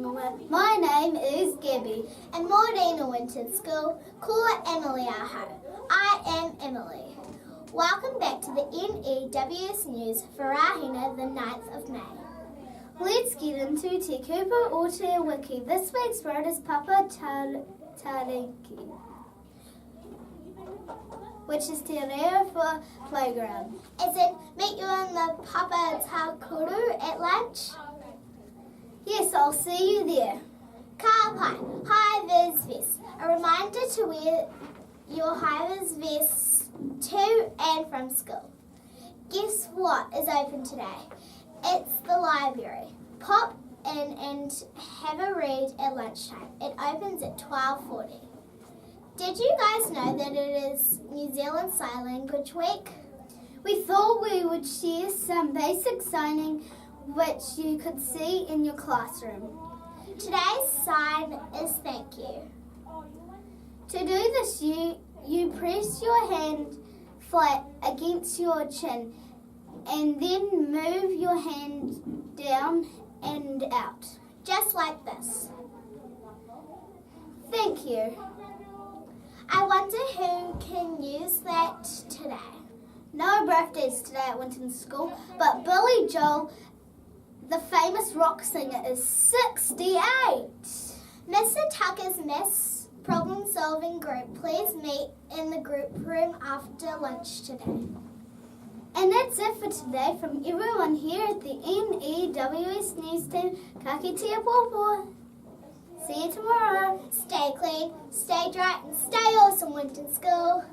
everyone. My name is Gabby. And Maureen went to school. Kua Emily Aho. I am Emily. Welcome back to the NEWS News for Rahina, the 9th of May. Let's get into Te Kupu o Te Wiki. This week's word is Papa Tariki, which is Te Reo for playground. As in, meet you in the Papa Takuru at lunch? Yes, I'll see you there. Ka pai, high-vis vest. A reminder to wear your high-vis vests to and from school. Guess what is open today? It's the library. Pop in and have a read at lunchtime. It opens at 12:40. Did you guys know that it is New Zealand Sign Language Week? We thought we would share some basic signing which you could see in your classroom. Today's sign is thank you. To do this, you press your hand flat against your chin and then move your hand down and out. Just like this. Thank you. I wonder who can use that today. No birthdays today at Winton School, but Billy Joel, the famous rock singer, is 68. Mr. Tucker's Miss Problem Solving Group, please meet in the group room after lunch today. And that's it for today from everyone here at the NEWS News Team. Ka kitea pōpō. See you tomorrow. Stay clean, stay dry, and stay awesome, Winton School.